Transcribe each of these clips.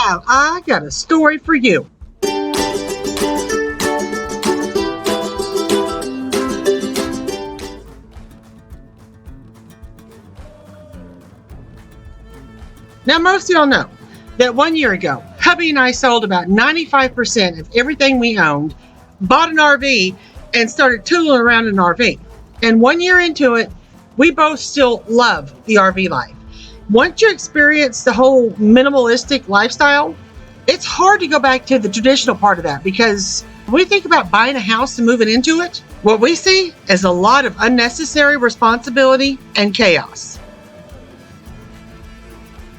Now, I got a story for you. Now, most of y'all know that 1 year ago, hubby and I sold about 95% of everything we owned, bought an RV, and started tooling around an RV. And 1 year into it, we both still love the RV life. Once you experience the whole minimalistic lifestyle, it's hard to go back to the traditional part of that, because when we think about buying a house and moving into it, what we see is a lot of unnecessary responsibility and chaos.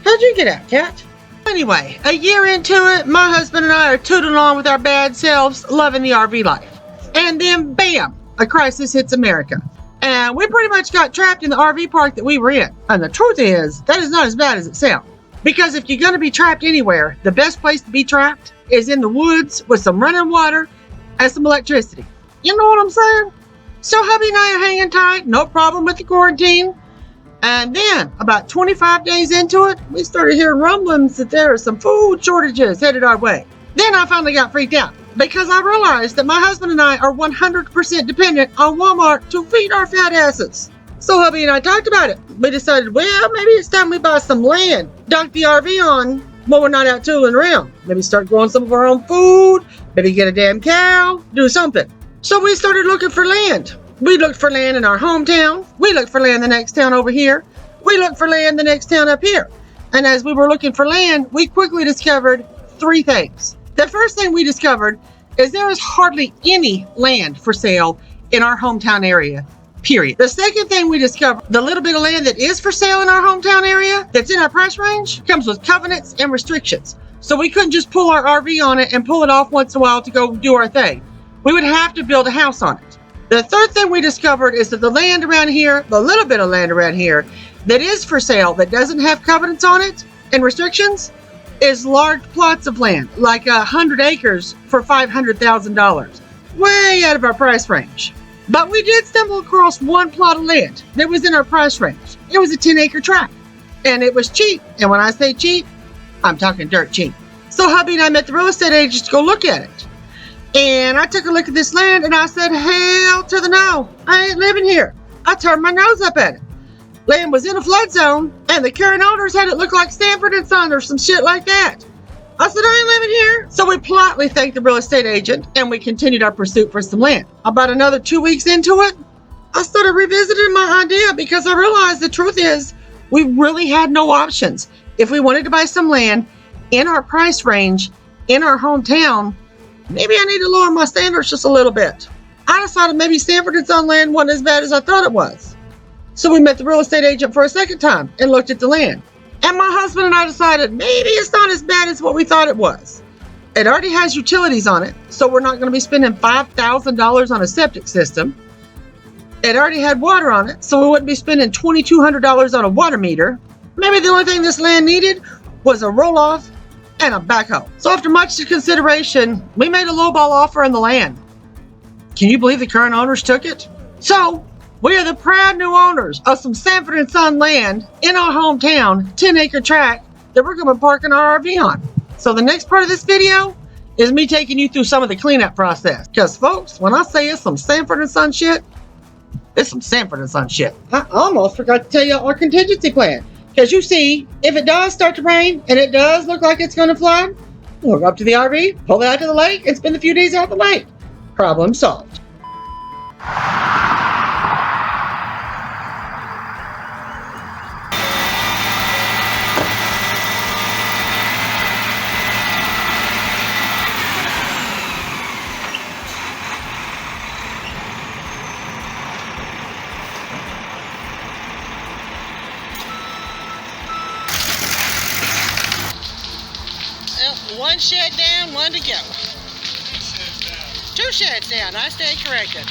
How'd you get out, Cat? Anyway, a year into it, my husband and I are tootling on with our bad selves, loving the RV life. And then, bam, a crisis hits America. And we pretty much got trapped in the RV park that we were in. And the truth is, that is not as bad as it sounds. Because if you're going to be trapped anywhere, the best place to be trapped is in the woods with some running water and some electricity. You know what I'm saying? So hubby and I are hanging tight, no problem with the quarantine. And then, about 25 days into it, we started hearing rumblings that there are some food shortages headed our way. Then I finally got freaked out, because I realized that my husband and I are 100% dependent on Walmart to feed our fat asses. So hubby and I talked about it. We decided, well, maybe it's time we buy some land, dunk the RV on when we're not out tooling around. Maybe start growing some of our own food, maybe get a damn cow, do something. So we started looking for land. We looked for land in our hometown. We looked for land the next town over here. We looked for land the next town up here. And as we were looking for land, we quickly discovered three things. The first thing we discovered is there is hardly any land for sale in our hometown area, period. The second thing we discovered, the little bit of land that is for sale in our hometown area, that's in our price range, comes with covenants and restrictions. So we couldn't just pull our RV on it and pull it off once in a while to go do our thing. We would have to build a house on it. The third thing we discovered is that the land around here, the little bit of land around here that is for sale, that doesn't have covenants on it and restrictions, is large plots of land, like 100 acres for $500,000, way out of our price range. But we did stumble across one plot of land that was in our price range. It was a 10-acre tract, and it was cheap. And when I say cheap, I'm talking dirt cheap. So hubby and I met the real estate agent to go look at it. And I took a look at this land and I said, hell to the no, I ain't living here. I turned my nose up at it. Land was in a flood zone and the current owners had it look like Stanford and Son or some shit like that. I said, I ain't living here. So we politely thanked the real estate agent and we continued our pursuit for some land. About another 2 weeks into it, I started revisiting my idea, because I realized the truth is we really had no options. If we wanted to buy some land in our price range, in our hometown, maybe I need to lower my standards just a little bit. I decided maybe Stanford and Son land wasn't as bad as I thought it was. So we met the real estate agent for a second time and looked at the land. And my husband and I decided maybe it's not as bad as what we thought it was. It already has utilities on it, so we're not going to be spending $5,000 on a septic system. It already had water on it, so we wouldn't be spending $2,200 on a water meter. Maybe the only thing this land needed was a roll-off and a backhoe. So after much consideration, we made a lowball offer on the land. Can you believe the current owners took it? So we are the proud new owners of some Sanford and Son land in our hometown, 10-acre tract that we're going to be parking our RV on. So the next part of this video is me taking you through some of the cleanup process. Because folks, when I say it's some Sanford and Son shit, it's some Sanford and Son shit. I almost forgot to tell you our contingency plan. Because you see, if it does start to rain and it does look like it's going to flood, we'll go up to the RV, pull it out to the lake, and spend a few days out the lake. Problem solved. One shed down, one to go. 2 sheds down. I stand corrected.